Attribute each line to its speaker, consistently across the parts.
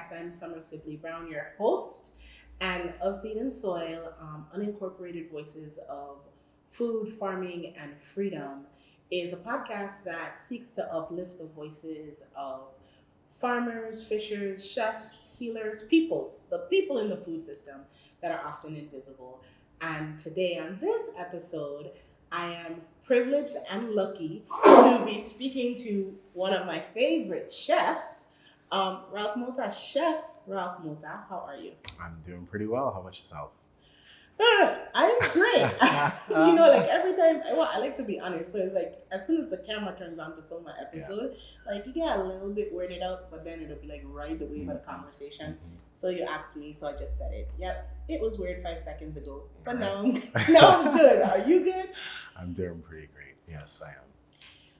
Speaker 1: podcast. I'm Summer Sibley Brown, your host, and of Seed and Soil, Unincorporated Voices of Food, Farming, and Freedom is a podcast that seeks to uplift the voices of farmers, fishers, chefs, healers, the people in the food system that are often invisible. And today on this episode, I am privileged and lucky to be speaking to one of my favorite chefs, Ralph Motta. Chef Ralph Motta, how are you?
Speaker 2: I'm doing pretty well. How about yourself?
Speaker 1: I'm great. Like every time, I like to be honest. So it's like as soon as the camera turns on to film my episode, like you get a little bit weirded out, but then it'll be like right away by the conversation. So you asked me, so I just said it. Yep, it was weird 5 seconds ago, but now I'm good. Are you good?
Speaker 2: I'm doing pretty great. Yes, I am.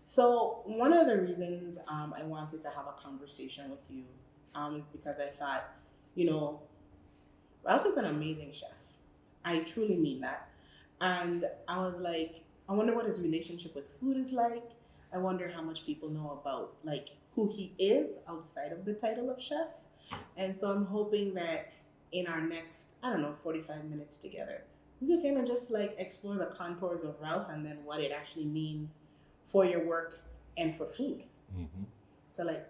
Speaker 1: So one of the reasons I wanted to have a conversation with you is because I thought, you know, Ralph is an amazing chef. I truly mean that. And I was like, I wonder what his relationship with food is like. I wonder how much people know about like who he is outside of the title of chef. And so I'm hoping that in our next, 45 minutes together, we can kind of just like explore the contours of Ralph and then what it actually means for your work and for food.
Speaker 2: Mm-hmm.
Speaker 1: So like,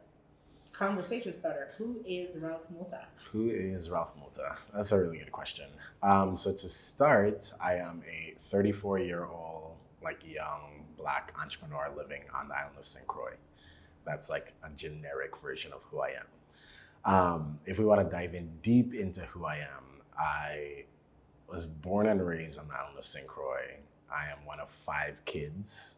Speaker 1: conversation starter, who is Ralph Motta?
Speaker 2: Who is Ralph Motta? That's a really good question. So to start, I am a 34-year-old, like young Black entrepreneur living on the island of St. Croix. That's like a generic version of who I am. If we want to dive in deep into who I am, I was born and raised on the island of St. Croix. I am one of 5 kids.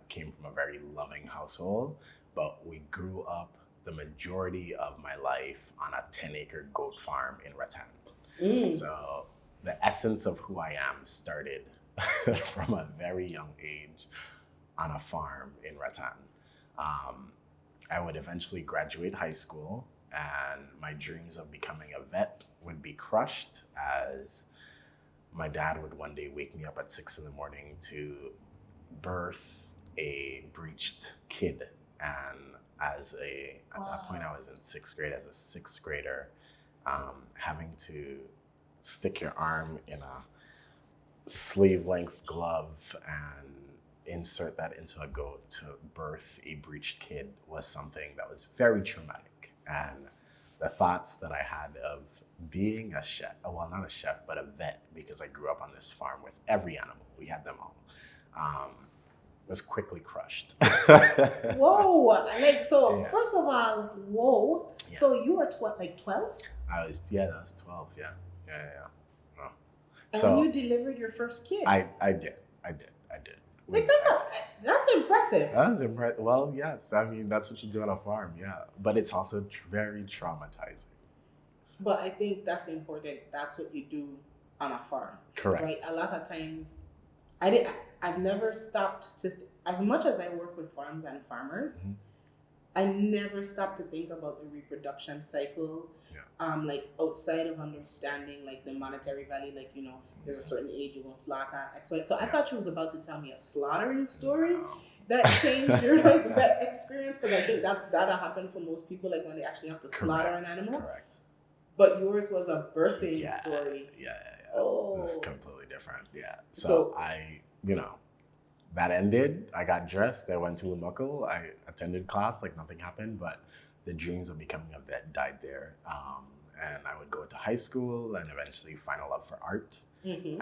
Speaker 2: Came from a very loving household, but we grew up the majority of my life on a 10-acre goat farm in Rattan. So the essence of who I am started from a very young age on a farm in Rattan. I would eventually graduate high school, and my dreams of becoming a vet would be crushed as my dad would one day wake me up at 6 in the morning to birth a breached kid. And at that point I was in 6th grade, as a 6th grader, having to stick your arm in a sleeve length glove and insert that into a goat to birth a breached kid was something that was very traumatic. And the thoughts that I had of being a chef, well, not a chef, but a vet, because I grew up on this farm with every animal, we had them all, was quickly crushed.
Speaker 1: Whoa! First of all, whoa.
Speaker 2: Yeah.
Speaker 1: So you were 12?
Speaker 2: I was 12. Yeah. Oh.
Speaker 1: And
Speaker 2: So
Speaker 1: when you delivered your first kid?
Speaker 2: I did.
Speaker 1: Like that's impressive.
Speaker 2: That's impressive. Well, yes. I mean, that's what you do on a farm. Yeah, but it's also very traumatizing.
Speaker 1: But I think that's important. That's what you do on a farm.
Speaker 2: Correct.
Speaker 1: Right. A lot of times, I've never stopped to, as much as I work with farms and farmers, I never stopped to think about the reproduction cycle.
Speaker 2: Yeah.
Speaker 1: Like outside of understanding like the monetary value, like there's a certain age you're gonna slaughter X, Y. So I thought you was about to tell me a slaughtering story that changed your like that experience, because I think that'll happen for most people, like when they actually have to slaughter an animal.
Speaker 2: Correct.
Speaker 1: But yours was a birthing story.
Speaker 2: Yeah.
Speaker 1: Oh.
Speaker 2: This is completely different. Yeah. So I, that ended. I got dressed. I went to Lumukal. I attended class like nothing happened, but the dreams of becoming a vet died there. And I would go to high school and eventually find a love for art. And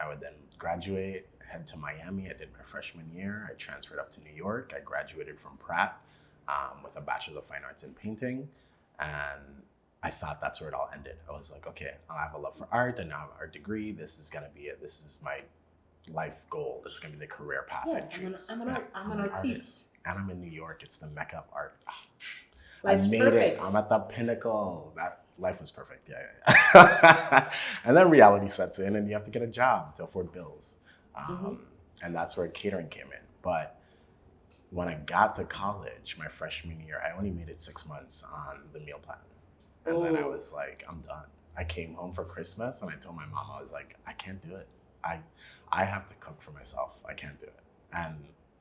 Speaker 2: I would then graduate, head to Miami. I did my freshman year. I transferred up to New York. I graduated from Pratt with a Bachelor's of Fine Arts in Painting. And I thought that's where it all ended. I was like, okay, I have a love for art. I now have an art degree. This is going to be it. This is my life goal. This is going to be the career path I choose.
Speaker 1: I'm an artist.
Speaker 2: And I'm in New York. It's the mecca of art.
Speaker 1: I
Speaker 2: made
Speaker 1: perfect.
Speaker 2: it. I'm at the pinnacle. That life was perfect. Yeah. And then reality sets in and you have to get a job to afford bills. And that's where catering came in. But when I got to college, my freshman year, I only made it 6 months on the meal plan. And then I was like, I'm done. I came home for Christmas and I told my mom, I was like, I can't do it. I have to cook for myself. I can't do it. And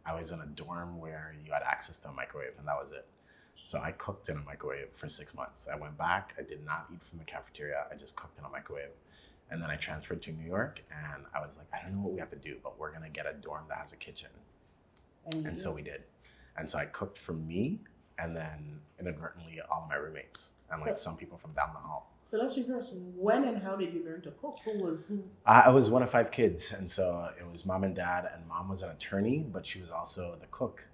Speaker 2: I was in a dorm where you had access to a microwave and that was it. So I cooked in a microwave for 6 months. I went back. I did not eat from the cafeteria. I just cooked in a microwave. And then I transferred to New York, and I was like, I don't know what we have to do, but we're gonna get a dorm that has a kitchen. And so we did. And so I cooked for me, and then inadvertently all of my roommates and like some people from down the hall.
Speaker 1: So let's reverse. When and how did you learn to cook? Who?
Speaker 2: I was one of 5 kids, and so it was mom and dad, and mom was an attorney, but she was also the cook.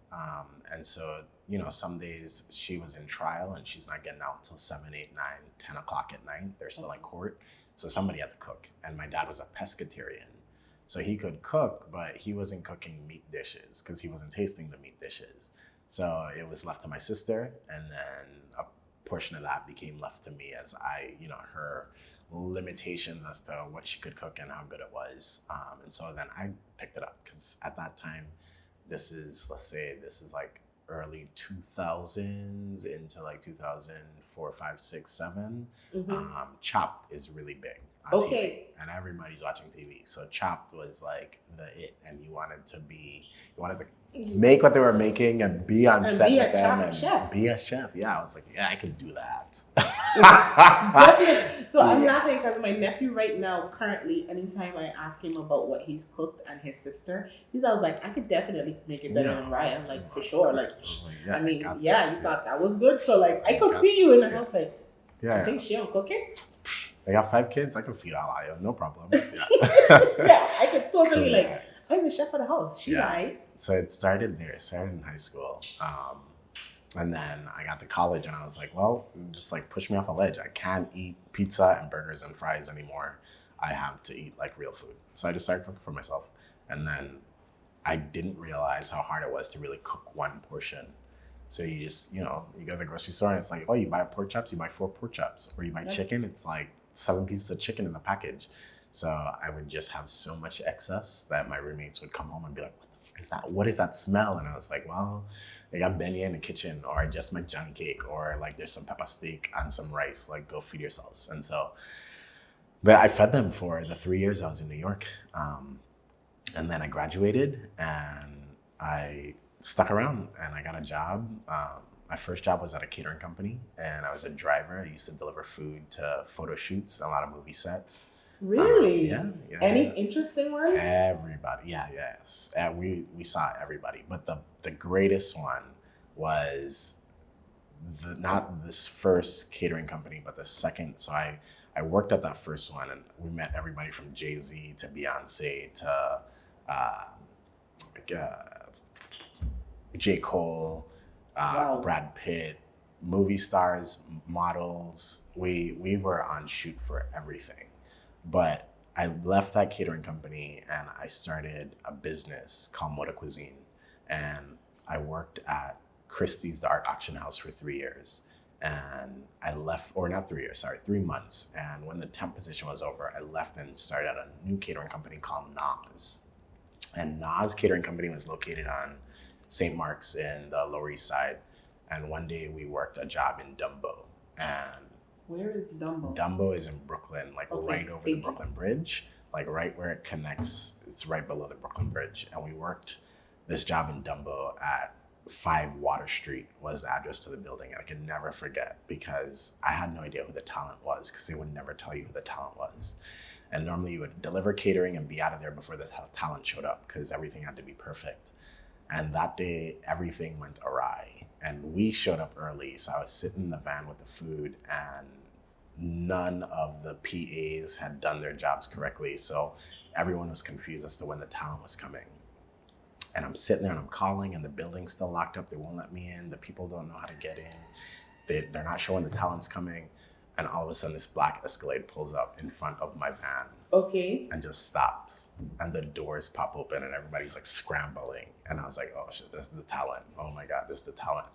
Speaker 2: And so, you know, some days she was in trial and she's not getting out till 7, 8, 9, 10 o'clock at night. They're still in court. So somebody had to cook. And my dad was a pescatarian. So he could cook, but he wasn't cooking meat dishes because he wasn't tasting the meat dishes. So it was left to my sister, and then a portion of that became left to me as I, you know, her limitations as to what she could cook and how good it was. And so then I picked it up because at that time, this is like early 2000s into like 2004, 5, 6, 7. Chopped is really big on TV, and everybody's watching TV. So Chopped was like the it, and you wanted to make what they were making and be on set with them and be a chef. Yeah, I was like, yeah, I could do that.
Speaker 1: Definitely. So I'm laughing because my nephew right now, currently, anytime I ask him about what he's cooked and his sister, he's always like, I could definitely make it better than Ryan. Like, for sure. Like, I mean, you thought that was good. So like, I could see you in the house like, I think she don't cook it.
Speaker 2: I got 5 kids. I can feed all I have, no problem. Yeah,
Speaker 1: yeah, I could totally like. So he's the chef of the house. She's right.
Speaker 2: So it started there. It started in high school. And then I got to college and I was like, well, just like push me off a ledge. I can't eat pizza and burgers and fries anymore. I have to eat like real food. So I just started cooking for myself. And then I didn't realize how hard it was to really cook one portion. So you just, you know, you go to the grocery store and it's like, oh, you buy pork chops, you buy 4 pork chops. Or you buy chicken, it's like 7 pieces of chicken in the package. So I would just have so much excess that my roommates would come home and be like, what the fuck is that? What is that smell? And I was like, well, they got beignet in the kitchen, or I just made Johnny cake, or like there's some pepper steak and some rice, like go feed yourselves. And so, but I fed them for the 3 years I was in New York. And then I graduated and I stuck around and I got a job. My first job was at a catering company and I was a driver. I used to deliver food to photo shoots, a lot of movie sets.
Speaker 1: Really?
Speaker 2: Yeah.
Speaker 1: Any interesting ones?
Speaker 2: Everybody. Yes. We saw everybody. But the greatest one was not this first catering company, but the second. So I worked at that first one and we met everybody from Jay-Z to Beyonce to J. Cole, Brad Pitt, movie stars, models. We were on shoot for everything. But I left that catering company and I started a business called Motta Cuisine. And I worked at Christie's, the art auction house, for 3 years. And I left, or not 3 years, sorry, 3 months. And when the temp position was over, I left and started at a new catering company called Nas. And Nas Catering Company was located on St. Mark's in the Lower East Side. And one day we worked a job in Dumbo. And
Speaker 1: where is Dumbo?
Speaker 2: Dumbo is in Brooklyn, like right over the Brooklyn Bridge, like right where it connects. It's right below the Brooklyn Bridge. And we worked this job in Dumbo at 5 Water Street was the address to the building. And I could never forget because I had no idea who the talent was because they would never tell you who the talent was. And normally you would deliver catering and be out of there before the talent showed up because everything had to be perfect. And that day, everything went awry. And we showed up early, so I was sitting in the van with the food and none of the PAs had done their jobs correctly. So everyone was confused as to when the talent was coming. And I'm sitting there and I'm calling and the building's still locked up. They won't let me in. The people don't know how to get in. They're not showing the talent's coming. And all of a sudden this black Escalade pulls up in front of my van.
Speaker 1: Okay.
Speaker 2: And just stops. And the doors pop open and everybody's like scrambling. And I was like, oh shit, this is the talent. Oh my God, this is the talent.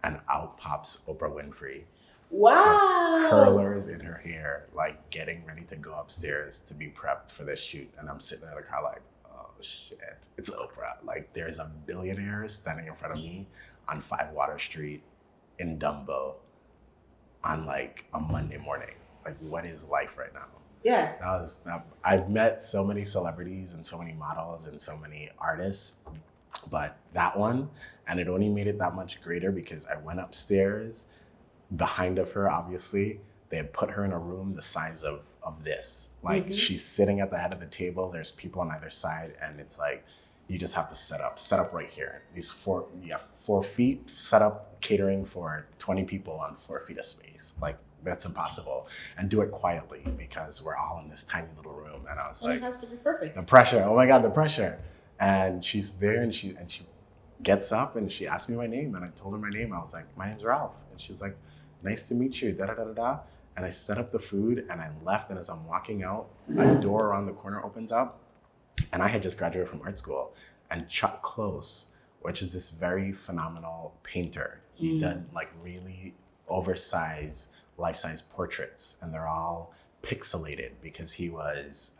Speaker 2: And out pops Oprah Winfrey.
Speaker 1: Wow.
Speaker 2: With curlers in her hair, like getting ready to go upstairs to be prepped for this shoot. And I'm sitting in the car like, oh shit, it's Oprah. Like there's a billionaire standing in front of me on 5 Water Street in Dumbo on like a Monday morning. Like what is life right now?
Speaker 1: Yeah.
Speaker 2: I've met so many celebrities and so many models and so many artists, but that one, And it only made it that much greater because I went upstairs behind of her, obviously. They had put her in a room the size of this. Like she's sitting at the head of the table. There's people on either side. And it's like, you just have to set up right here. You have 4 feet set up catering for 20 people on 4 feet of space. Like that's impossible. And do it quietly because we're all in this tiny little room. And I was like,
Speaker 1: it has to be perfect.
Speaker 2: The pressure, oh my God, the pressure. And she's there and she gets up and she asked me my name and I told her my name. I was like, my name's Ralph. And she's like, nice to meet you, da da da da da. And I set up the food and I left. And as I'm walking out, a door around the corner opens up. And I had just graduated from art school. And Chuck Close, which is this very phenomenal painter, he did like really oversized life-size portraits. And they're all pixelated because he was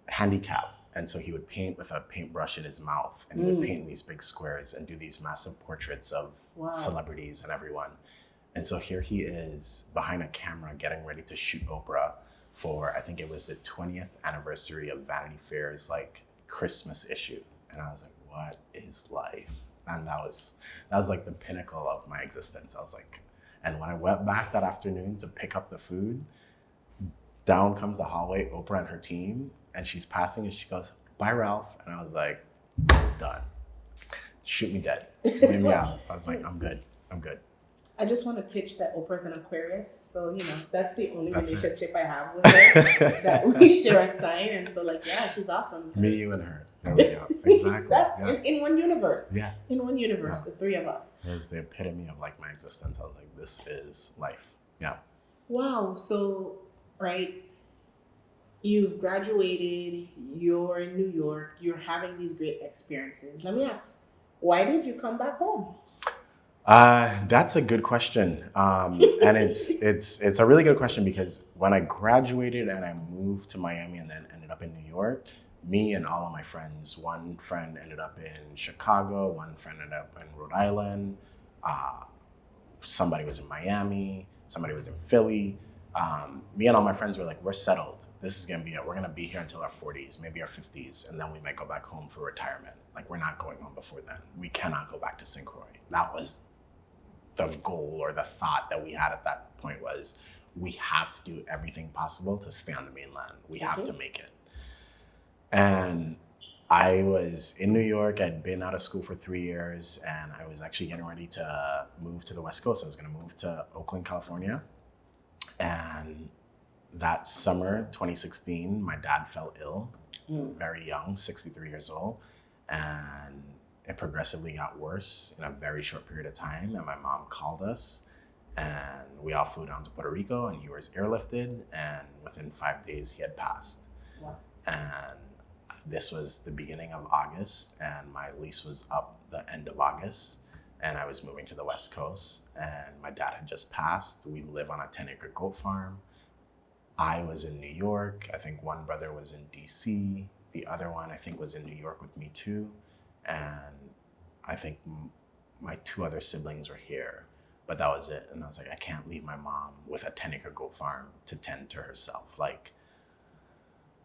Speaker 2: handicapped. And so he would paint with a paintbrush in his mouth and he would paint in these big squares and do these massive portraits of celebrities and everyone. And so here he is behind a camera getting ready to shoot Oprah for, I think it was the 20th anniversary of Vanity Fair's like Christmas issue. And I was like, what is life? And that was like the pinnacle of my existence. I was like, and when I went back that afternoon to pick up the food, down comes the hallway, Oprah and her team, and she's passing and she goes, bye, Ralph. And I was like, done. Shoot me dead. Leave me out. I was like, I'm good.
Speaker 1: I just want to pitch that Oprah's an Aquarius. So, that's the only relationship I have with her, that we share a sign. And so, she's awesome.
Speaker 2: Me, you, and her. There we go. Exactly.
Speaker 1: That's in one universe.
Speaker 2: Yeah.
Speaker 1: In one universe, the three of us.
Speaker 2: It was the epitome of like my existence. I was like, this is life. Yeah.
Speaker 1: Wow. So, right, you've graduated, you're in New York, you're having these great experiences. Let me ask, why did you come back home?
Speaker 2: That's a good question. And it's a really good question because when I graduated and I moved to Miami and then ended up in New York, me and all of my friends, one friend ended up in Chicago, one friend ended up in Rhode Island, somebody was in Miami, somebody was in Philly. Me and all my friends were like, we're settled. This is gonna be it. We're gonna be here until our 40s, maybe our 50s, and then we might go back home for retirement. Like we're not going home before then. We cannot go back to St. Croix. That was the goal or the thought that we had at that point was we have to do everything possible to stay on the mainland. We have to make it. And I was in New York. I'd been out of school for 3 years and I was actually getting ready to move to the West Coast. I was gonna move to Oakland, California. And that summer, 2016, my dad fell ill, very young, 63 years old. And it progressively got worse in a very short period of time. And my mom called us and we all flew down to Puerto Rico and he was airlifted. And within 5 days, he had passed.
Speaker 1: Wow.
Speaker 2: And this was the beginning of August and my lease was up the end of August. And I was moving to the West Coast and my dad had just passed. We live on a 10-acre goat farm. I was in New York. I think one brother was in DC. The other one I think was in New York with me too. And I think my 2 other siblings were here, but that was it. And I was like, I can't leave my mom with a 10-acre goat farm to tend to herself. Like,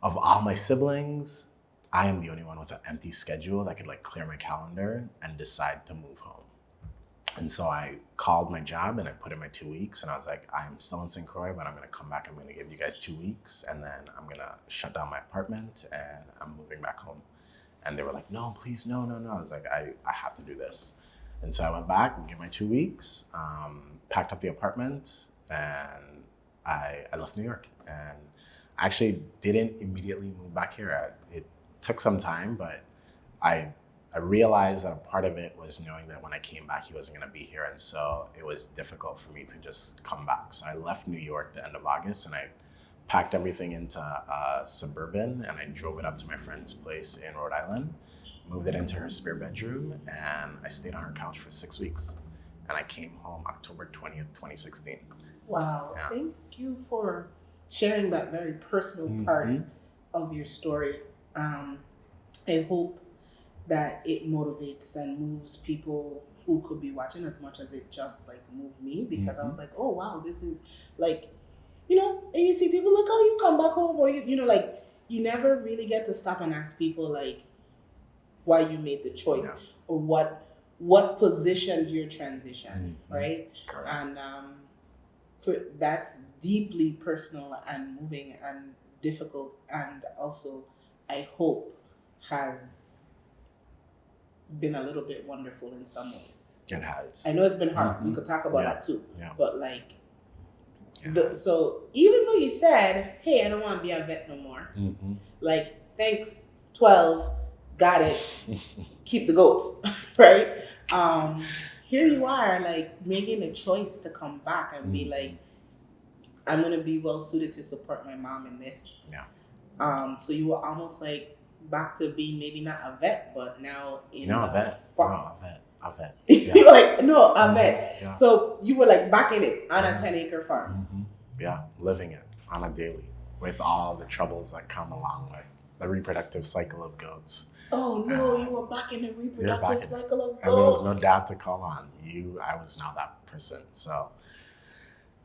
Speaker 2: of all my siblings, I am the only one with an empty schedule that could like clear my calendar and decide to move home. And so I called my job and I put in my 2 weeks and I was like, I'm still in St. Croix, but I'm gonna come back. I'm gonna give you guys 2 weeks and then I'm gonna shut down my apartment and I'm moving back home. And they were like, no, please, no. I was like, I have to do this. And so I went back and gave my 2 weeks, packed up the apartment and I left New York. And I actually didn't immediately move back here. It took some time, but I realized that a part of it was knowing that when I came back, he wasn't gonna be here. And so it was difficult for me to just come back. So I left New York the end of August and I packed everything into a Suburban and I drove it up to my friend's place in Rhode Island, moved it into her spare bedroom and I stayed on her couch for 6 weeks. And I came home October 20th, 2016.
Speaker 1: Wow,
Speaker 2: Yeah.
Speaker 1: Thank you for sharing that very personal part of your story. I hope that it motivates and moves people who could be watching as much as it just like moved me because I was like, oh wow, this is like, and you see people like, oh, you come back home or you never really get to stop and ask people like why you made the choice or what what positioned your transition, right?
Speaker 2: Correct.
Speaker 1: And that's deeply personal and moving and difficult, and also I hope has been a little bit wonderful in some ways.
Speaker 2: It has.
Speaker 1: I know it's been hard. We could talk about that too.
Speaker 2: Yeah.
Speaker 1: But like, so even though you said, "Hey, I don't want to be a vet no more," like, thanks, 12, got it, keep the goats, right? Here you are, like, making a choice to come back and be like, I'm gonna be well suited to support my mom in this.
Speaker 2: Yeah.
Speaker 1: So you were almost like back to being maybe not a vet, but now in
Speaker 2: a vet. A vet. Yeah.
Speaker 1: You were like, no, a vet.
Speaker 2: Yeah.
Speaker 1: So you were like back in it on a 10-acre farm.
Speaker 2: Yeah, living it on a daily with all the troubles that come along with the reproductive cycle of goats.
Speaker 1: Oh no, you were back in the reproductive cycle of goats.
Speaker 2: And there was no dad to call on. I was now that person. So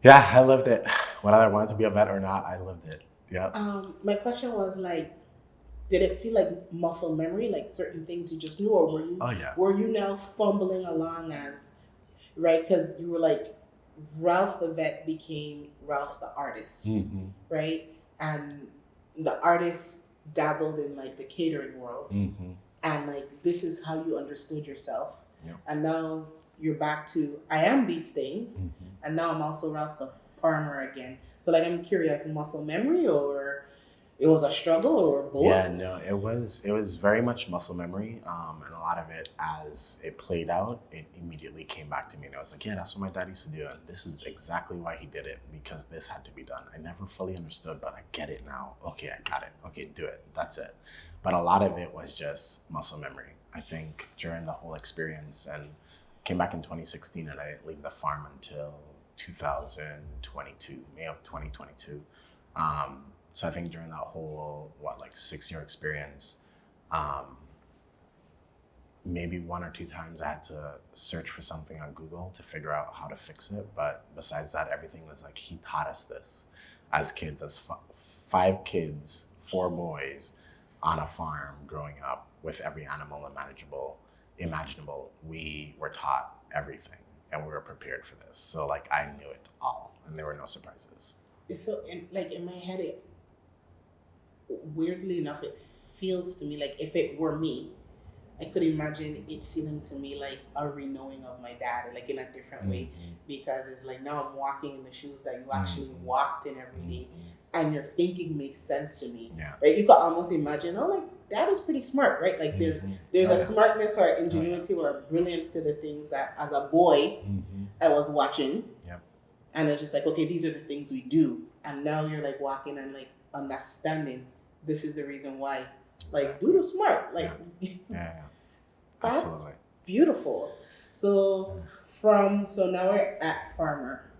Speaker 2: yeah, I lived it. Whether I wanted to be a vet or not, I lived it. Yeah.
Speaker 1: My question was like, did it feel like muscle memory, like certain things you just knew, or were you?
Speaker 2: Oh yeah.
Speaker 1: Were you now fumbling along as, right? Because you were like, Ralph the vet became Ralph the artist, right? And the artist dabbled in like the catering world, and like this is how you understood yourself.
Speaker 2: Yep.
Speaker 1: And now you're back to I am these things, and now I'm also Ralph the farmer again. So like I'm curious, muscle memory, or it was a struggle, or both?
Speaker 2: Yeah, no, it was very much muscle memory, and a lot of it, as it played out, it immediately came back to me, and I was like, yeah, that's what my dad used to do, and this is exactly why he did it, because this had to be done. I never fully understood, but I get it now. Okay, I got it. Okay, do it. That's it. But a lot of it was just muscle memory. I think during the whole experience, and came back in 2016, and I didn't leave the farm until 2022, May of 2022. So I think during that whole, 6-year experience, maybe 1 or 2 times I had to search for something on Google to figure out how to fix it. But besides that, everything was like, he taught us this as kids, as 5 kids, 4 boys on a farm growing up with every animal imaginable. We were taught everything and we were prepared for this. So like, I knew it all and there were no surprises.
Speaker 1: So in my head, weirdly enough, it feels to me like if it were me, I could imagine it feeling to me like a reknowing of my dad, like in a different way, because it's like now I'm walking in the shoes that you actually walked in every day, and your thinking makes sense to me, right? You could almost imagine, oh, like dad was pretty smart, right? Like there's a smartness or ingenuity or a brilliance to the things that as a boy I was watching, and it's just like, okay, these are the things we do, and now you're like walking and like understanding this is the reason why. Like, dude was smart. Like, that's
Speaker 2: absolutely
Speaker 1: beautiful. So now we're at farmer.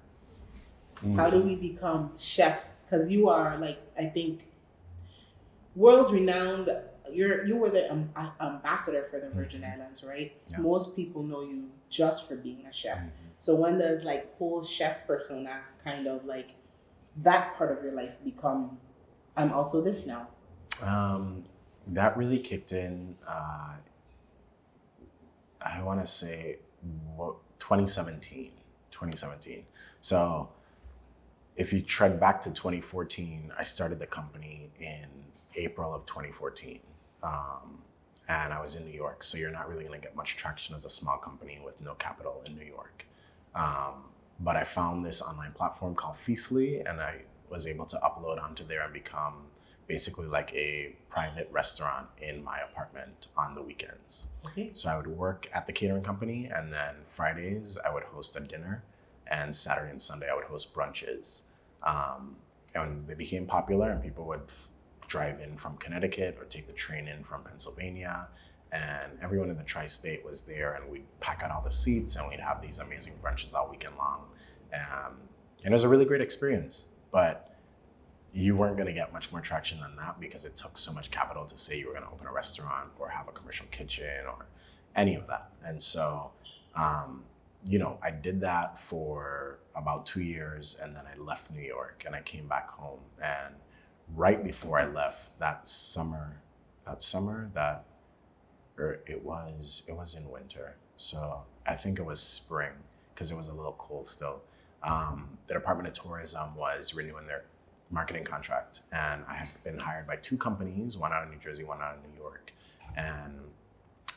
Speaker 1: How do we become chef? Because you are like, I think, world renowned. You were the ambassador for the Virgin Islands, right? Yeah. Most people know you just for being a chef. So when does like whole chef persona kind of like that part of your life become? I'm also this now.
Speaker 2: That really kicked in, I want to say 2017. So if you tread back to 2014, I started the company in April of 2014. And I was in New York. So you're not really going to get much traction as a small company with no capital in New York. But I found this online platform called Feastly, and I was able to upload onto there and become basically like a private restaurant in my apartment on the weekends. Okay. So I would work at the catering company, and then Fridays I would host a dinner, and Saturday and Sunday I would host brunches. And they became popular, and people would drive in from Connecticut or take the train in from Pennsylvania, and everyone in the tri-state was there, and we'd pack out all the seats and we'd have these amazing brunches all weekend long. And it was a really great experience, but you weren't going to get much more traction than that because it took so much capital to say you were going to open a restaurant or have a commercial kitchen or any of that. And so, I did that for about 2 years, and then I left New York and I came back home. And right before I left it was in winter. So I think it was spring because it was a little cold still. The Department of Tourism was renewing their marketing contract, and I had been hired by two companies, one out of New Jersey, one out of New York, and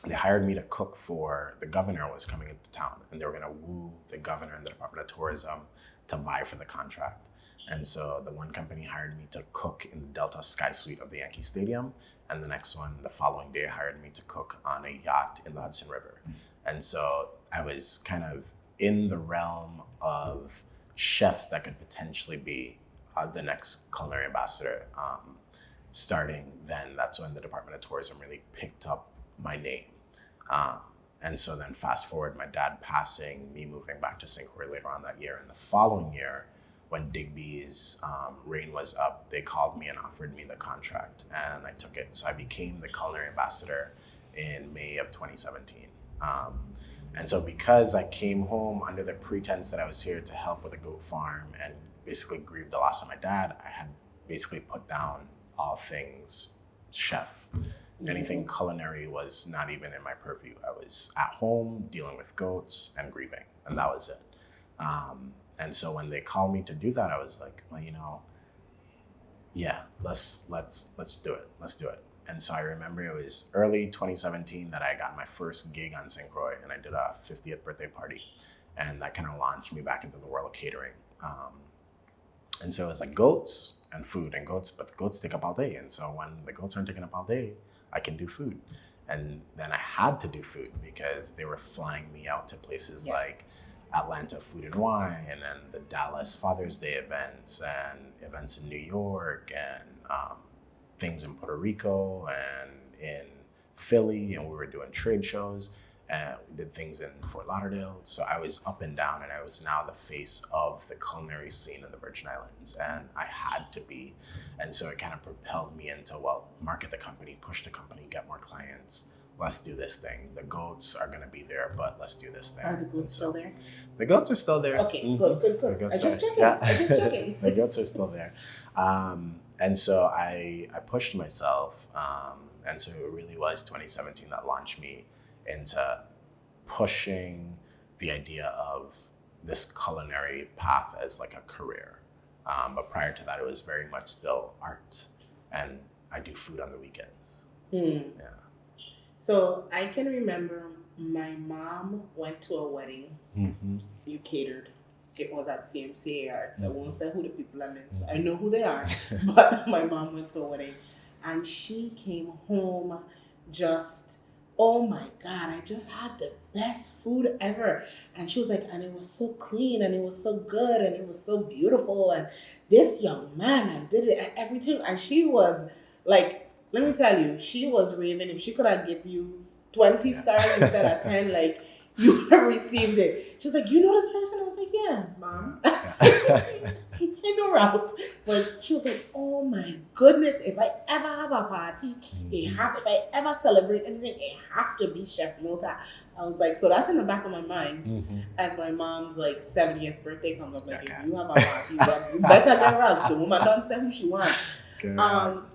Speaker 2: they hired me to cook for the governor was coming into town, and they were going to woo the governor and the Department of Tourism to vie for the contract. And so the one company hired me to cook in the Delta Sky Suite of the Yankee Stadium, and the next one, the following day, hired me to cook on a yacht in the Hudson River. And so I was kind of in the realm of chefs that could potentially be the next culinary ambassador. Starting then, that's when the Department of Tourism really picked up my name. And so then fast forward, my dad passing, me moving back to St. Croix later on that year. And the following year, when Digby's reign was up, they called me and offered me the contract, and I took it. So I became the culinary ambassador in May of 2017. And so because I came home under the pretense that I was here to help with a goat farm and basically grieve the loss of my dad, I had basically put down all things chef. Anything culinary was not even in my purview. I was at home dealing with goats and grieving, and that was it. And so when they called me to do that, I was like, well, yeah, let's do it. Let's do it. And so I remember it was early 2017 that I got my first gig on St. Croix, and I did a 50th birthday party, and that kind of launched me back into the world of catering. And so it was like goats and food and goats, but the goats take up all day. And so when the goats aren't taking up all day, I can do food. And then I had to do food because they were flying me out to places like Atlanta Food and Wine, and then the Dallas Father's Day events and events in New York, and things in Puerto Rico and in Philly, and we were doing trade shows, and we did things in Fort Lauderdale. So I was up and down, and I was now the face of the culinary scene in the Virgin Islands, and I had to be. And so it kind of propelled me into, well, market the company, push the company, get more clients. Let's do this thing. The goats are going to be there, but let's do this thing.
Speaker 1: Are the goats still there?
Speaker 2: The goats are still there.
Speaker 1: Okay, good. I just checking.
Speaker 2: The goats are still there. And so I pushed myself. And so it really was 2017 that launched me into pushing the idea of this culinary path as like a career. But prior to that, it was very much still art. And I do food on the weekends. Yeah.
Speaker 1: So I can remember my mom went to a wedding.
Speaker 2: Mm-hmm.
Speaker 1: You catered. It was at CMCA Arts. I won't say who the people are. I know who they are, but my mom went to a wedding, and she came home just, oh my God, I just had the best food ever. And she was like, and it was so clean, and it was so good, and it was so beautiful, and this young man, and did it and everything. And she was like, let me tell you, she was raving. If she could have given you 20 stars instead of 10, like, you would have received it. She was like, you know this person? I was like, yeah, Mom. I know Ralph. But she was like, oh my goodness, if I ever have a party, if I ever celebrate anything, it have to be Chef Motta. I was like, so that's in the back of my mind as my mom's like 70th birthday comes up. Like, if you have a party, you better get Ralph. The woman don't say who she wants.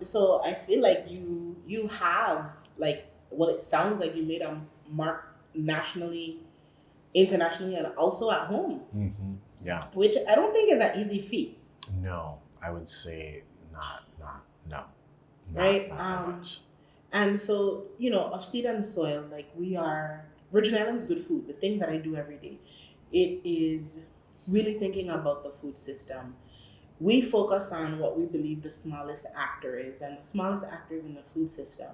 Speaker 1: So I feel like you have, like, well, it sounds like you made a mark nationally, internationally, and also at home.
Speaker 2: Yeah.
Speaker 1: Which I don't think is an easy feat.
Speaker 2: No, I would say not
Speaker 1: right?
Speaker 2: So much.
Speaker 1: And so, of seed and soil, like Virgin Islands good food, the thing that I do every day, it is really thinking about the food system. We focus on what we believe the smallest actor is, and the smallest actors in the food system,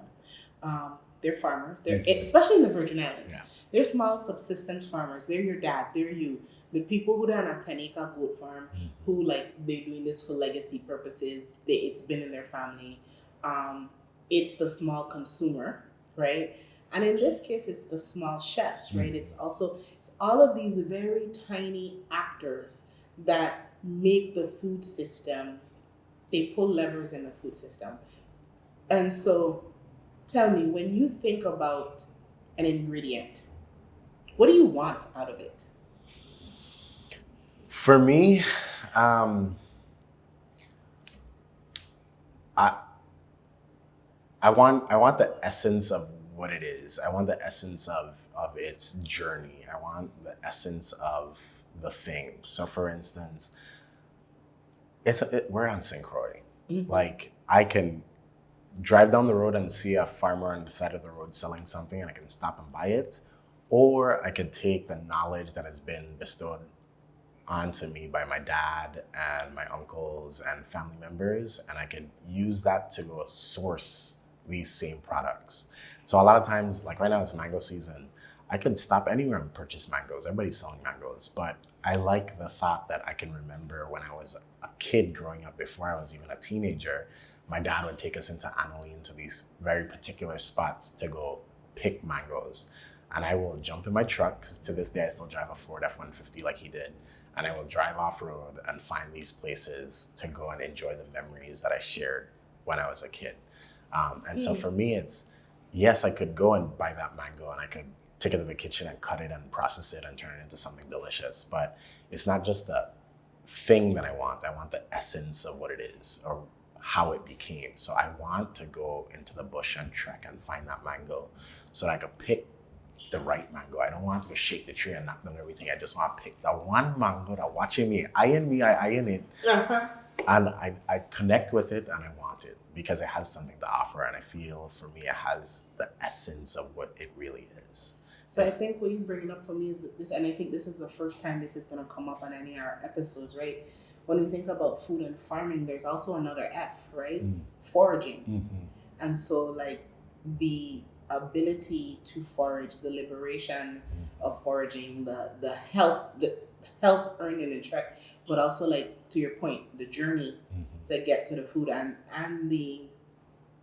Speaker 1: they're farmers. They're especially in the Virgin Islands. Yeah. They're small subsistence farmers. They're your dad. They're you. The people who run a 10-acre goat farm, who they're doing this for legacy purposes. It's been in their family. It's the small consumer, right? And in this case, it's the small chefs, right? It's all of these very tiny actors that make the food system. They pull levers in the food system. And so, tell me, when you think about an ingredient, what do you want out of it?
Speaker 2: For me, I want the essence of what it is. I want the essence of of its journey. I want the essence of the thing. So for instance, we're on St. Croix.
Speaker 1: Mm-hmm.
Speaker 2: Like I can drive down the road and see a farmer on the side of the road selling something and I can stop and buy it. Or I could take the knowledge that has been bestowed onto me by my dad and my uncles and family members, and I could use that to go source these same products. So a lot of times, like right now it's mango season, I could stop anywhere and purchase mangoes. Everybody's selling mangoes, but I like the thought that I can remember when I was a kid growing up, before I was even a teenager, my dad would take us into Annalee, into these very particular spots to go pick mangoes. And I will jump in my truck, because to this day I still drive a Ford F-150 like he did. And I will drive off-road and find these places to go and enjoy the memories that I shared when I was a kid. So for me, it's, yes, I could go and buy that mango and I could take it to the kitchen and cut it and process it and turn it into something delicious. But it's not just the thing that I want the essence of what it is or how it became. So I want to go into the bush and trek and find that mango so that I could pick the right mango. I don't want to go shake the tree and knock down everything. I just want to pick the one mango that watching me, I eyeing it. Uh-huh. And I connect with it and I want it because it has something to offer. And I feel for me, it has the essence of what it really is.
Speaker 1: So I think what you bring up for me is this, and I think this is the first time this is going to come up on any of our episodes, right? When we think about food and farming, there's also another F, right? Foraging. Mm-hmm. And so like the ability to forage, the liberation of foraging, the health earned in the trek, but also like to your point, the journey to get to the food and the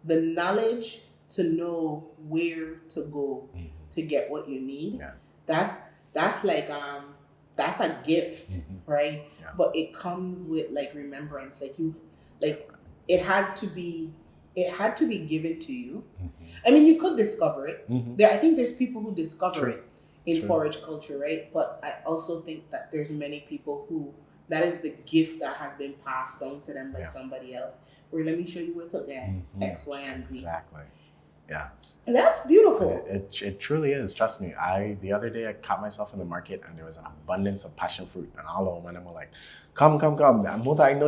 Speaker 1: knowledge to know where to go to get what you need. Yeah. That's like that's a gift, right? Yeah. But it comes with like remembrance, it had to be given to you. I mean, you could discover it. I think there's people who discover it in forage culture, right? But I also think that there's many people who that is the gift that has been passed down to them by somebody else. Or let me show you where to get X, Y, and Z.
Speaker 2: Exactly. Yeah.
Speaker 1: And that's beautiful.
Speaker 2: It truly is. Trust me. The other day I caught myself in the market and there was an abundance of passion fruit, and all of them were like, "Come, Motta, I know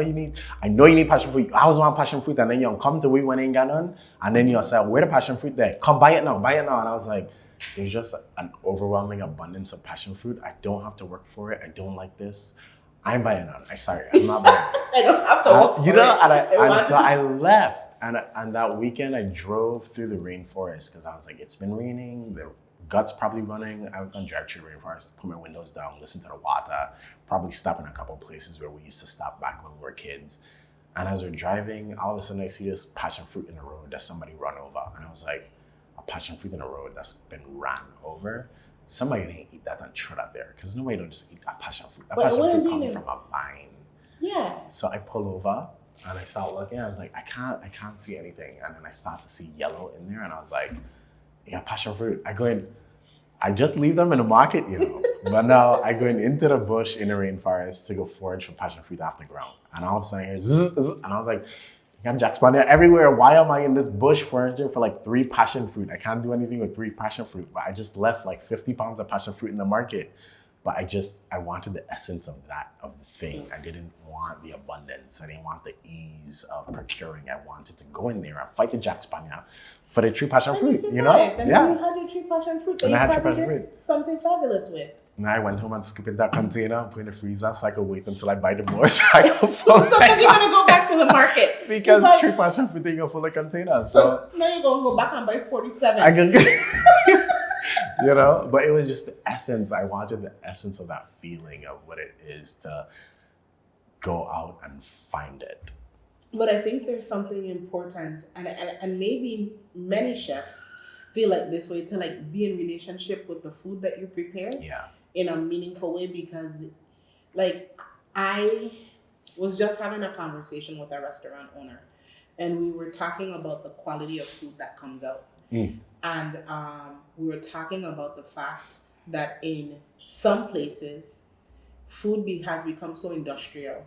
Speaker 2: you need passion fruit. I was want passion fruit, and then you come to we when ain't got none, and then you say, where the passion fruit there? Come buy it now. And I was like, there's just an overwhelming abundance of passion fruit. I don't have to work for it. I don't like this. I'm buying none. I'm not buying it.
Speaker 1: I don't have to work for it.
Speaker 2: So I left. And that weekend I drove through the rainforest because I was like, it's been raining, the gut's probably running. I was gonna drive through the rainforest, put my windows down, listen to the water, probably stop in a couple of places where we used to stop back when we were kids. And as we're driving, all of a sudden I see this passion fruit in the road that somebody run over. And I was like, a passion fruit in the road that's been ran over? Somebody didn't eat that and throw that there, because nobody don't just eat that passion fruit. That passion fruit comes from a vine.
Speaker 1: Yeah.
Speaker 2: So I pull over and I start looking, I was like, I can't see anything. And then I start to see yellow in there and I was like, yeah, passion fruit. I just leave them in the market, but now I go into the bush in the rainforest to go forage for passion fruit off the ground. And all of a sudden I hear zzz, zzz, and I was like, I got Jack Spaniel everywhere. Why am I in this bush foraging for like 3 passion fruit? I can't do anything with 3 passion fruit, but I just left like 50 pounds of passion fruit in the market. But I wanted the essence of the thing. I didn't want the abundance. I didn't want the ease of procuring. I wanted to go in there and fight the Jack Spaniel for the true passion fruit,
Speaker 1: And you had your true passion fruit that you probably did something fabulous with.
Speaker 2: And I went home and scooped in that container and put in the freezer so I could wait until I buy the more. So because
Speaker 1: you're going to go back to the market.
Speaker 2: Because true passion fruit thing are full of containers. So
Speaker 1: now you're going to go back and buy 47.
Speaker 2: But it was just the essence. I wanted the essence of that feeling of what it is to go out and find it.
Speaker 1: But I think there's something important, and maybe many chefs feel like this way, to like be in relationship with the food that you prepare in a meaningful way, because like I was just having a conversation with a restaurant owner and we were talking about the quality of food that comes out. And we were talking about the fact that in some places, food has become so industrial,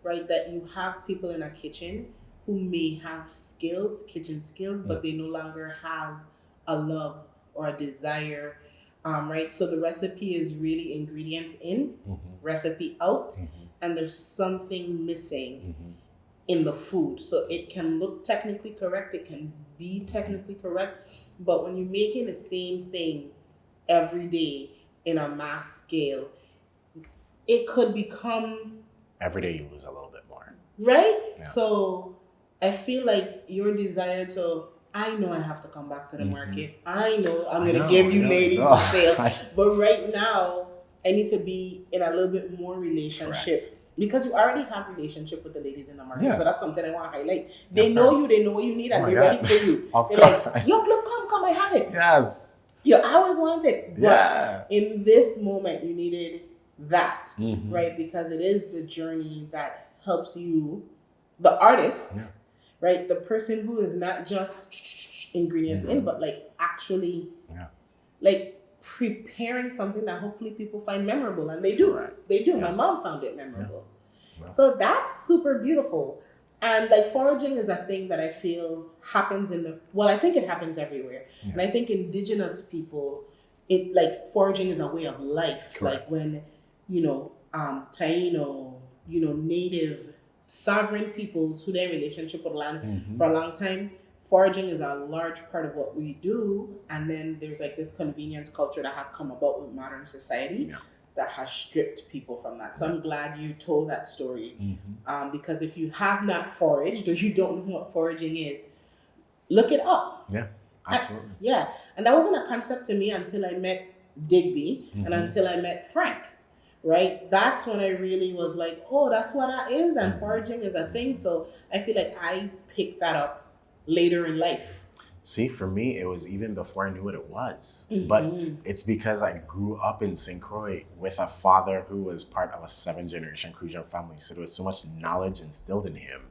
Speaker 1: right? That you have people in a kitchen who may have kitchen skills, but they no longer have a love or a desire right? So the recipe is really ingredients in, recipe out, and there's something missing in the food. So it can look technically correct, it can be technically correct, but when you're making the same thing every day in a mass scale, it could become
Speaker 2: Every day you lose a little bit more.
Speaker 1: right.
Speaker 2: Yeah.
Speaker 1: So I feel like your desire to, I know I have to come back to the market. I know I'm going to give you ladies the sale. But right now, I need to be in a little bit more relationship.
Speaker 2: Correct.
Speaker 1: Because you already have relationship with the ladies in the market.
Speaker 2: Yeah.
Speaker 1: So that's something I want to highlight. They know you, they know what you need, and they're ready for you. They're like, yo, look, come, I have it.
Speaker 2: Yes.
Speaker 1: You always wanted. But in this moment, you needed that, right? Because it is the journey that helps you, the artist, right? The person who is not just ingredients in, but like actually like preparing something that hopefully people find memorable. And they do. They do. My mom found it memorable. So that's super beautiful. And like foraging is a thing that I feel happens I think it happens everywhere. And I think indigenous people, it like foraging is a way of life. Like when, Taino, native sovereign peoples who their relationship with land for a long time, foraging is a large part of what we do. And then there's like this convenience culture that has come about with modern society that has stripped people from that. So I'm glad you told that story. Because if you have not foraged or you don't know what foraging is, look it up.
Speaker 2: Yeah, absolutely.
Speaker 1: And that wasn't a concept to me until I met Digby and until I met Frank, right? That's when I really was like, oh, that's what that is, and foraging is a thing. So I feel like I picked that up later in life.
Speaker 2: See, for me, it was even before I knew what it was. But it's because I grew up in St. Croix with a father who was part of a 7th-generation Croix family. So there was so much knowledge instilled in him,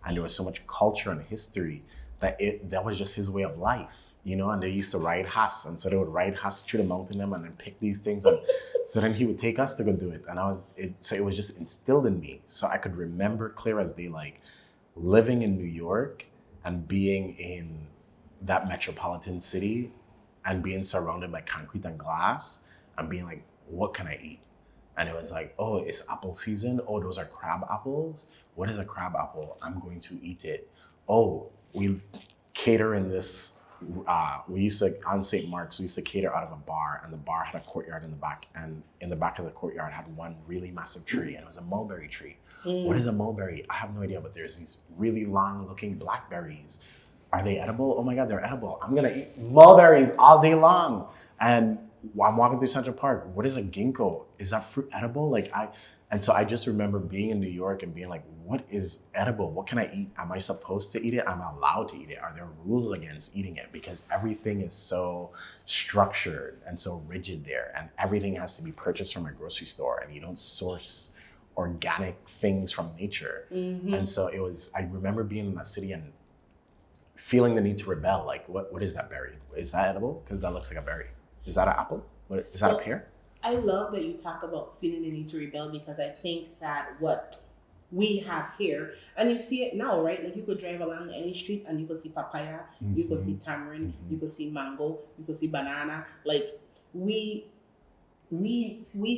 Speaker 2: and there was so much culture and history that was just his way of life, and they used to ride Haas. And so they would ride Haas through the mountain and then pick these things. And so then he would take us to go do it. And so it was just instilled in me. So I could remember clear as day, like living in New York and being in that metropolitan city and being surrounded by concrete and glass and being like, what can I eat? And it was like, oh, it's apple season. Oh, those are crab apples. What is a crab apple? I'm going to eat it. Oh, we cater in this, we used to, on St. Mark's, we used to cater out of a bar, and the bar had a courtyard in the back, and in the back of the courtyard had one really massive tree, and it was a mulberry tree. What is a mulberry? I have no idea, but there's these really long looking blackberries. Are they edible? Oh my God, they're edible. I'm gonna eat mulberries all day long. And I'm walking through Central Park. What is a ginkgo? Is that fruit edible? And so I just remember being in New York and being like, what is edible? What can I eat? Am I supposed to eat it? Am I allowed to eat it? Are there rules against eating it? Because everything is so structured and so rigid there, and everything has to be purchased from a grocery store, and you don't source organic things from nature. And so I remember being in that city and feeling the need to rebel. Like, what is that berry? Is that edible? Because that looks like a berry. Is that an apple? Is that a pear?
Speaker 1: I love that you talk about feeling the need to rebel, because I think that what we have here, and you see it now, right? Like you could drive along any street and you could see papaya, you could see tamarind, you could see mango, you could see banana. Like we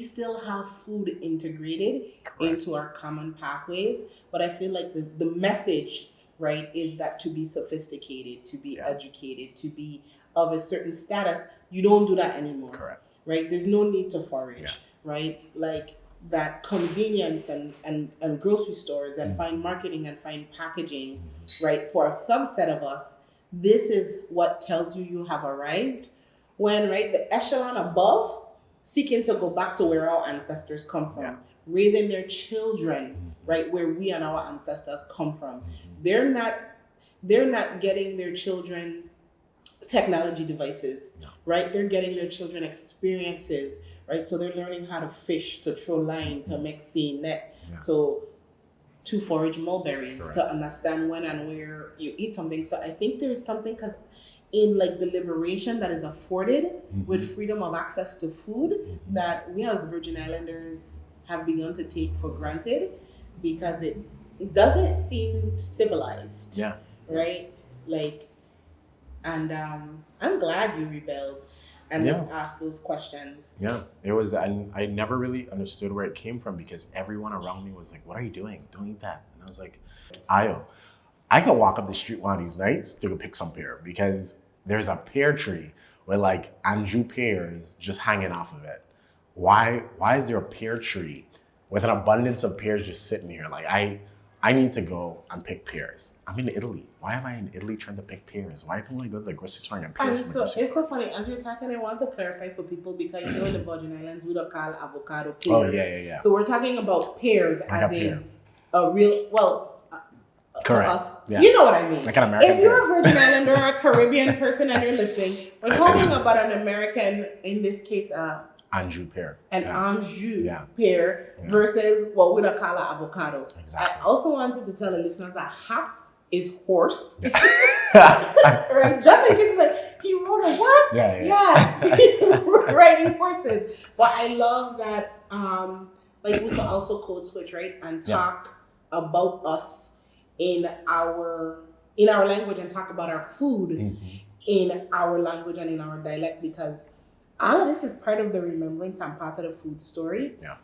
Speaker 1: still have food integrated into our common pathways, but I feel like the message, right, is that to be sophisticated, to be educated, to be of a certain status, you don't do that anymore. Right? There's no need to forage, right? Like that convenience and grocery stores and fine marketing and fine packaging, right? For a subset of us, this is what tells you have arrived, when, right, the echelon above seeking to go back to where our ancestors come from, raising their children, right, where we and our ancestors come from. They're not getting their children technology devices, right? They're getting their children experiences, right? So they're learning how to fish, to throw line, to make seine net, to forage mulberries, to understand when and where you eat something. So I think there's something, because in like the liberation that is afforded with freedom of access to food, that we as Virgin Islanders have begun to take for granted, because it doesn't seem civilized, right? Like, and I'm glad you rebelled. and
Speaker 2: Yeah.
Speaker 1: like ask those questions.
Speaker 2: Yeah, it was, and I never really understood where it came from because everyone around me was like, "What are you doing? Don't eat that." And I was like, I can walk up the street one of these nights to go pick some pear because there's a pear tree with like Anjou pears just hanging off of it. Why is there a pear tree with an abundance of pears just sitting here? Like I need to go and pick pears. I'm in Italy. Why am I in Italy trying to pick pears? Why don't I go to the grocery store and get pears from the grocery
Speaker 1: It's
Speaker 2: store?
Speaker 1: so funny. As you're talking, I want to clarify for people because you know in the Virgin Islands we don't call avocado pear.
Speaker 2: Oh yeah.
Speaker 1: So we're talking about pears
Speaker 2: Like
Speaker 1: as
Speaker 2: a pear.
Speaker 1: in a real
Speaker 2: Correct.
Speaker 1: to us.
Speaker 2: Yeah.
Speaker 1: You know what I mean.
Speaker 2: Like an American
Speaker 1: If you're
Speaker 2: pear.
Speaker 1: a Virgin Islander or a Caribbean person and you're listening, we're talking about an American, in this case,
Speaker 2: Anjou pear.
Speaker 1: an
Speaker 2: Yeah.
Speaker 1: Anjou
Speaker 2: Yeah.
Speaker 1: pear
Speaker 2: Yeah.
Speaker 1: versus what we don't call an avocado.
Speaker 2: Exactly.
Speaker 1: I also wanted to tell the listeners that half is horse.
Speaker 2: Yeah.
Speaker 1: Right? Just in case it's like, he rode a what?
Speaker 2: Yeah.
Speaker 1: Yeah. Riding horses. But I love that like we can also code switch, right? And talk about us in our language and talk about our food in our language and in our dialect because all of this is part of the remembrance and part of the food story.
Speaker 2: Yeah.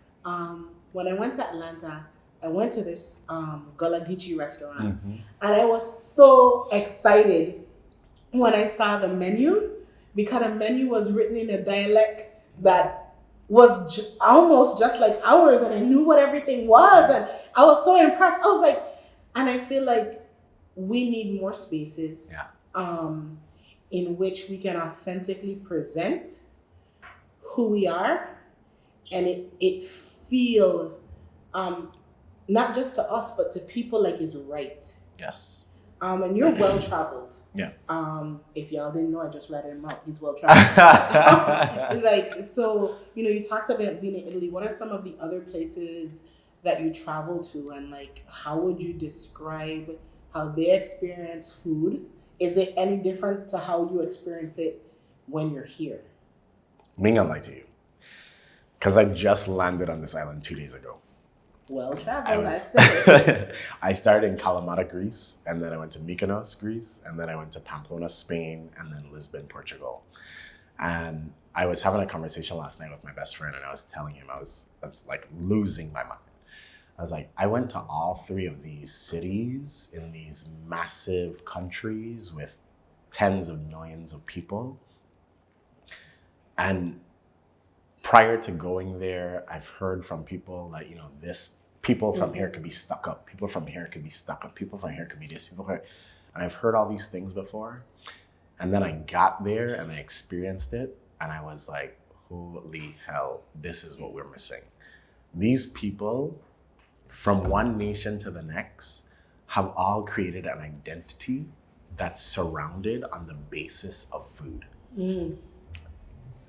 Speaker 1: When I went to Atlanta, I went to this Gulagichi restaurant and I was so excited when I saw the menu because the menu was written in a dialect that was almost just like ours and I knew what everything was and I was so impressed. I was like, and I feel like we need more spaces in which we can authentically present who we are and it feel not just to us but to people like it's right.
Speaker 2: Yes.
Speaker 1: And you're well traveled.
Speaker 2: Yeah.
Speaker 1: If y'all didn't know, I just read him out. He's well traveled. Like so, you talked about being in Italy. What are some of the other places that you travel to, and like how would you describe how they experience food? Is it any different to how you experience it when you're here?
Speaker 2: I'm not gonna lie to you, because I just landed on this island 2 days ago.
Speaker 1: Well traveled, I said.
Speaker 2: I started in Kalamata, Greece, and then I went to Mykonos, Greece, and then I went to Pamplona, Spain, and then Lisbon, Portugal. And I was having a conversation last night with my best friend, and I was telling him I was like losing my mind. I was like, I went to all three of these cities in these massive countries with tens of millions of people. And prior to going there, I've heard from people like, people from here could be stuck up. People from here could be stuck up. People from here could be this. And I've heard all these things before. And then I got there and I experienced it. And I was like, holy hell, this is what we're missing. These people from one nation to the next have all created an identity that's surrounded on the basis of food.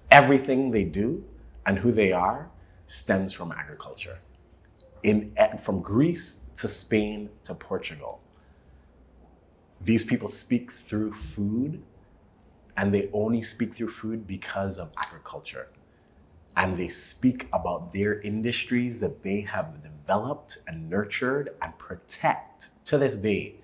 Speaker 2: Everything they do and who they are stems from agriculture. From Greece to Spain to Portugal, these people speak through food, and they only speak through food because of agriculture. And they speak about their industries that they have developed and nurtured and protect to this day.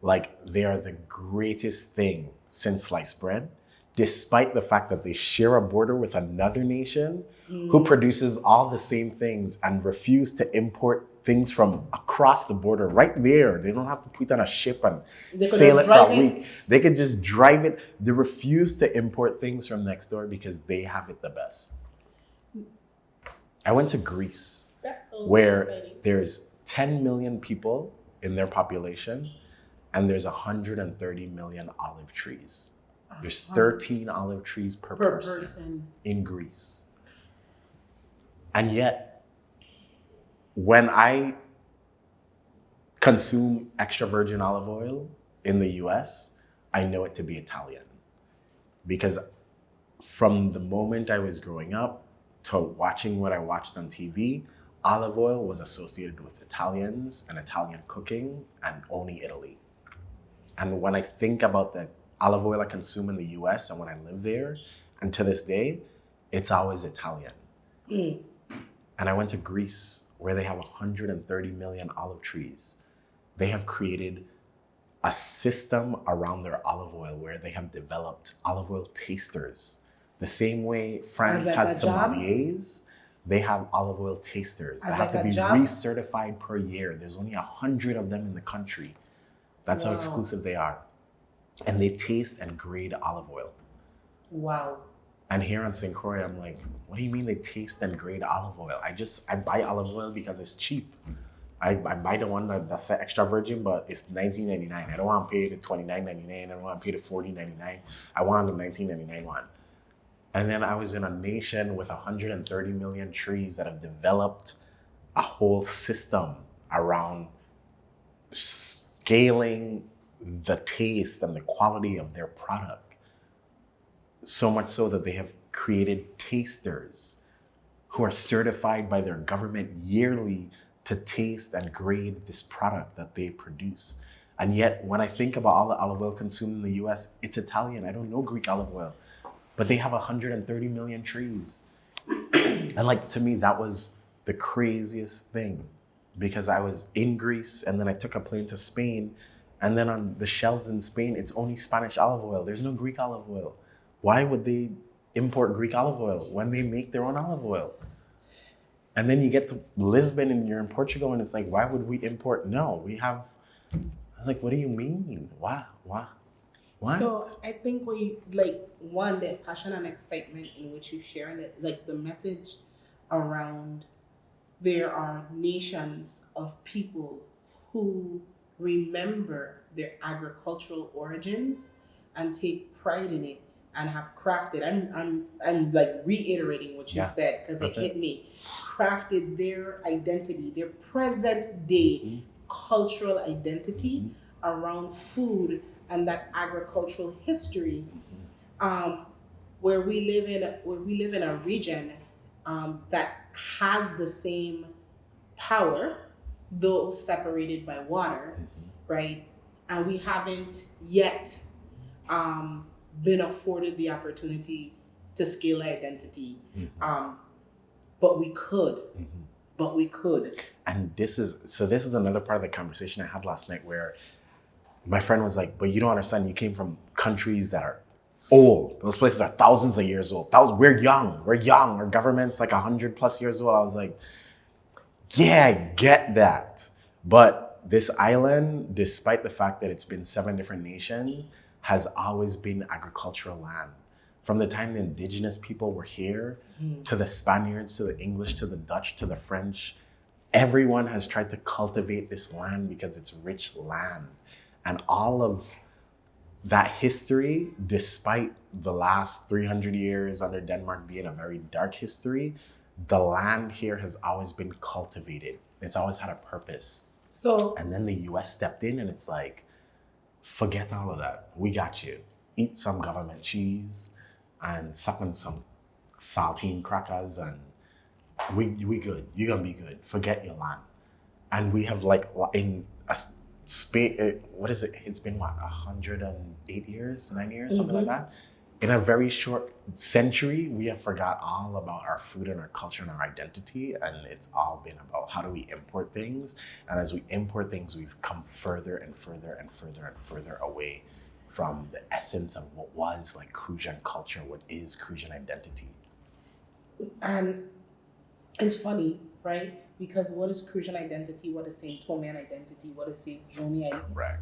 Speaker 2: Like they are the greatest thing since sliced bread, despite the fact that they share a border with another nation who produces all the same things and refuse to import things from across the border right there. They don't have to put on a ship and sail it for a week. They could just drive it. They refuse to import things from next door because they have it the best. I went to Greece, where exciting. There's 10 million people in their population, and there's 130 million olive trees. There's 13 olive trees per person in Greece. And yet, when I consume extra virgin olive oil in the US, I know it to be Italian. Because from the moment I was growing up to watching what I watched on TV, olive oil was associated with Italians and Italian cooking and owning Italy. And when I think about the olive oil I consume in the US and when I live there, and to this day, it's always Italian. And I went to Greece, where they have 130 million olive trees. They have created a system around their olive oil where they have developed olive oil tasters The same way France
Speaker 1: like
Speaker 2: has
Speaker 1: a job?
Speaker 2: sommeliers, they have olive oil tasters that
Speaker 1: As
Speaker 2: have
Speaker 1: like
Speaker 2: to
Speaker 1: a
Speaker 2: be
Speaker 1: job?
Speaker 2: recertified per year. There's only 100 of them in the country. That's how
Speaker 1: Wow.
Speaker 2: exclusive they are. And they taste and grade olive oil.
Speaker 1: Wow.
Speaker 2: And here on St. Croix, I'm like, what do you mean they taste and grade olive oil? I buy olive oil because it's cheap. I buy the one that's extra virgin, but it's $19.99. I don't want to pay the $29.99. I don't want to pay the $40.99. I want the $19.99 one. And then I was in a nation with 130 million trees that have developed a whole system around scaling the taste and the quality of their product. So much so that they have created tasters who are certified by their government yearly to taste and grade this product that they produce. And yet, when I think about all the olive oil consumed in the US, it's Italian. I don't know Greek olive oil, but they have 130 million trees. And like, to me, that was the craziest thing, because I was in Greece and then I took a plane to Spain, and then on the shelves in Spain, it's only Spanish olive oil. There's no Greek olive oil. Why would they import Greek olive oil when they make their own olive oil? And then you get to Lisbon and you're in Portugal and it's like, why would we import? No, we have. I was like, what do you mean? Why? What?
Speaker 1: So I think we like one, the passion and excitement in which you share it, like the message around there are nations of people who remember their agricultural origins and take pride in it and have crafted. I'm like reiterating what you said because it hit me. Crafted their identity, their present day cultural identity around food and that agricultural history, where we live in a region that has the same power, though separated by water, right? And we haven't yet been afforded the opportunity to scale identity, but we could. But we could.
Speaker 2: And this is another part of the conversation I had last night where my friend was like, but you don't understand, you came from countries that are old. Those places are thousands of years old. We're young. Our government's like 100+ years old. I was like, yeah, I get that. But this island, despite the fact that it's been 7 different nations, has always been agricultural land. From the time the indigenous people were here, to the Spaniards, to the English, to the Dutch, to the French, everyone has tried to cultivate this land because it's rich land. And all of that history, despite the last 300 years under Denmark being a very dark history, the land here has always been cultivated. It's always had a purpose. And then the US stepped in and it's like, forget all of that. We got you. Eat some government cheese and suck on some saltine crackers and we good. You're gonna be good. Forget your land. And we have like in a space, what is it? It's been what, 108 years, 9 years, something like that. In a very short century, we have forgot all about our food and our culture and our identity. And it's all been about how do we import things? And as we import things, we've come further and further and further and further away from the essence of what was like Crujan culture, what is Crujan identity.
Speaker 1: And it's funny, right? Because what is Crujan identity? What is Saint Tomian identity? What is Saint Joni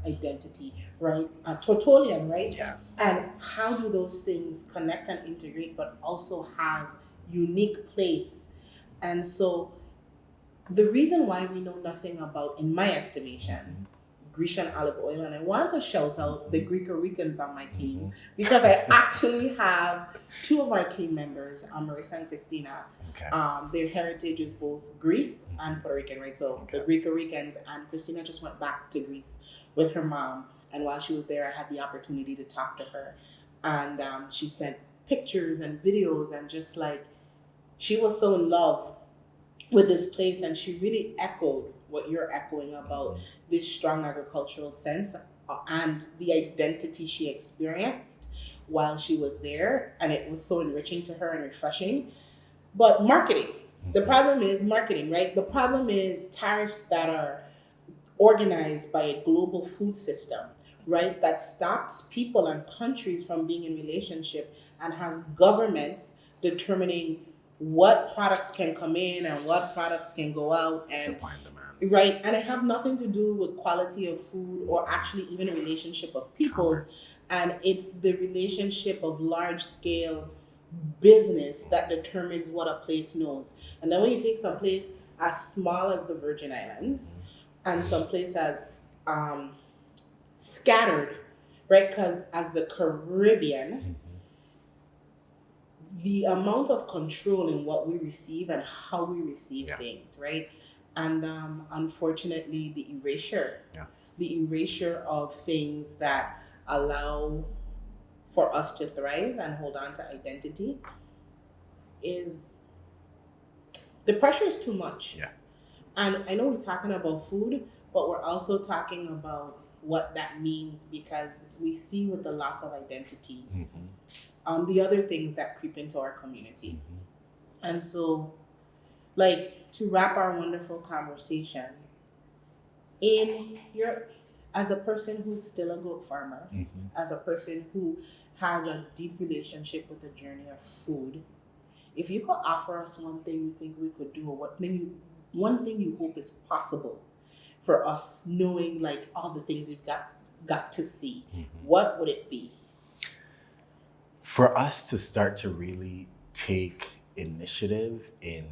Speaker 1: identity, right? Tortolian, right?
Speaker 2: Yes.
Speaker 1: And how do those things connect and integrate, but also have unique place? And so the reason why we know nothing about, in my estimation, Grecian olive oil, and I want to shout out the Greek-Ricans on my team because I actually have 2 of our team members, Marissa and Christina. Their heritage is both Greece and Puerto Rican, right? So the Greek-Ricans, and Christina just went back to Greece with her mom. And while she was there, I had the opportunity to talk to her. And she sent pictures and videos, and just like, she was so in love with this place, and she really echoed what you're echoing about this strong agricultural sense and the identity she experienced while she was there. And it was so enriching to her and refreshing. But marketing, the problem is marketing, right? The problem is tariffs that are organized by a global food system, right? That stops people and countries from being in relationship and has governments determining what products can come in and what products can go out, and
Speaker 2: Supply and demand.
Speaker 1: right, and it have nothing to do with quality of food or actually even a relationship of people's.
Speaker 2: Commerce.
Speaker 1: And it's the relationship of large scale business that determines what a place knows. And then when you take some place as small as the Virgin Islands and some place as scattered, right? Because as the Caribbean, the amount of control in what we receive and how we receive things, right? And unfortunately, the erasure of things that allow for us to thrive and hold on to identity is, the pressure is too much.
Speaker 2: Yeah.
Speaker 1: And I know we're talking about food, but we're also talking about what that means, because we see with the loss of identity, the other things that creep into our community. And so, like, to wrap our wonderful conversation, as a person who's still a goat farmer, as a person who has a deep relationship with the journey of food, if you could offer us one thing you think we could do, or one thing you hope is possible for us, knowing like all the things you've got to see, what would it be?
Speaker 2: For us to start to really take initiative in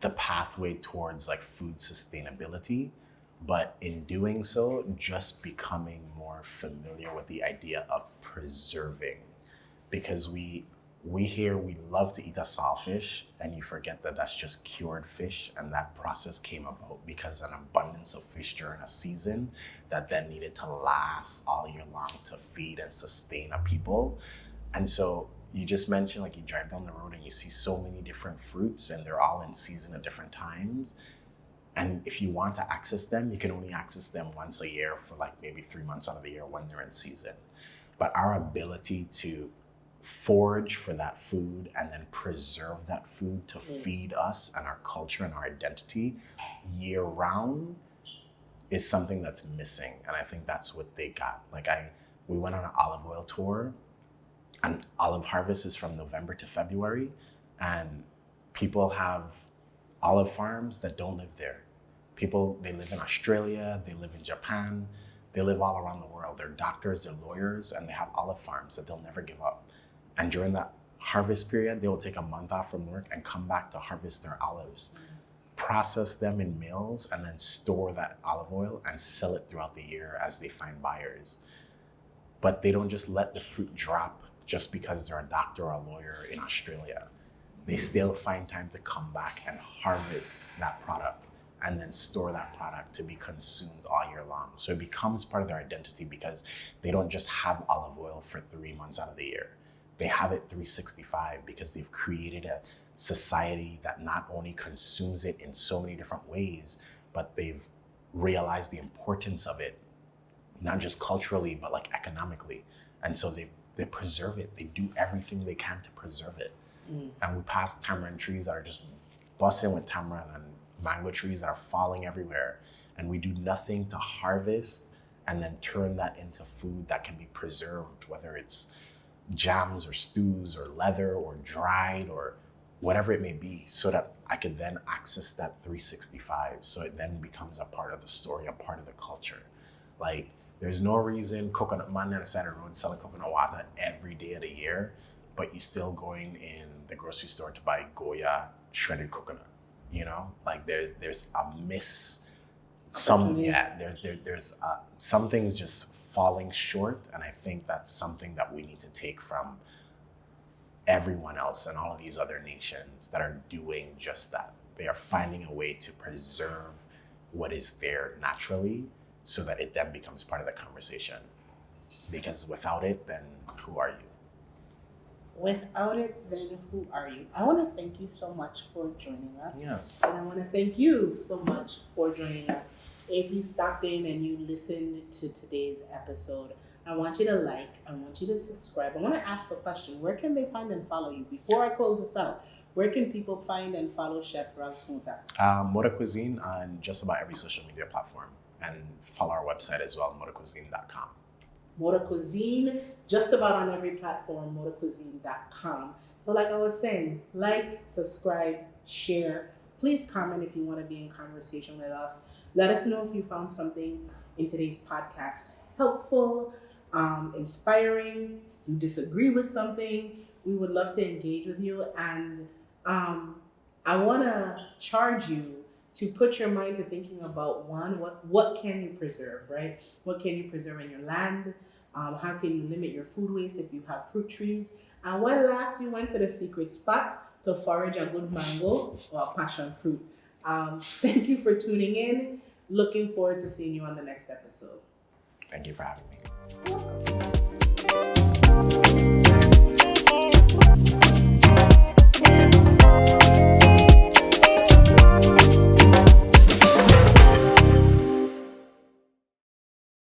Speaker 2: the pathway towards like food sustainability, but in doing so, just becoming more familiar with the idea of preserving. Because we love to eat a saltfish, and you forget that that's just cured fish, and that process came about because an abundance of fish during a season that then needed to last all year long to feed and sustain a people. And so you just mentioned, like, you drive down the road and you see so many different fruits and they're all in season at different times. And if you want to access them, you can only access them once a year for like maybe 3 months out of the year when they're in season. But our ability to forage for that food and then preserve that food to feed us and our culture and our identity year round is something that's missing. And I think that's what they got. Like we went on an olive oil tour, and olive harvest is from November to February, and people have olive farms that don't live there. They live in Australia, they live in Japan, they live all around the world. They're doctors, they're lawyers, and they have olive farms that they'll never give up. And during that harvest period, they will take a month off from work and come back to harvest their olives, process them in mills, and then store that olive oil and sell it throughout the year as they find buyers. But they don't just let the fruit drop just because they're a doctor or a lawyer in Australia. They still find time to come back and harvest that product and then store that product to be consumed all year long. So it becomes part of their identity, because they don't just have olive oil for 3 months out of the year. They have it 365 because they've created a society that not only consumes it in so many different ways, but they've realized the importance of it, not just culturally, but like economically. And so they preserve it. They do everything they can to preserve it. And we pass tamarind trees that are just busting with tamarind, and mango trees that are falling everywhere. And we do nothing to harvest and then turn that into food that can be preserved, whether it's jams or stews or leather or dried or whatever it may be, so that I could then access that 365. So it then becomes a part of the story, a part of the culture. Like, there's no reason coconut man on the side of the road selling coconut water every day of the year, but you're still going in the grocery store to buy Goya shredded coconut. You know, like there's a some things just falling short, and I think that's something that we need to take from everyone else and all of these other nations that are doing just that. They are finding a way to preserve what is there naturally, so that it then becomes part of the conversation. Because without it, then who are you?
Speaker 1: Without it, then who are you? I want to thank you so much for joining us.
Speaker 2: Yeah.
Speaker 1: And I want to thank you so much for joining us. If you stopped in and you listened to today's episode, I want you to like, I want you to subscribe. I want to ask the question, where can they find and follow you? Before I close this out, where can people find and follow Chef Ralph Motta?
Speaker 2: Motta Cuisine on just about every social media platform. And follow our website as well, mottacuisine.com.
Speaker 1: Motta Cuisine, just about on every platform, mottacuisine.com. So like I was saying, like, subscribe, share. Please comment if you want to be in conversation with us. Let us know if you found something in today's podcast helpful, inspiring, you disagree with something. We would love to engage with you. And I want to charge you to put your mind to thinking about what can you preserve, right? What can you preserve in your land? How can you limit your food waste if you have fruit trees? And when last you went to the secret spot to forage a good mango or a passion fruit? Thank you for tuning in. Looking forward to seeing you on the next episode.
Speaker 2: Thank you for having me.
Speaker 1: You're welcome.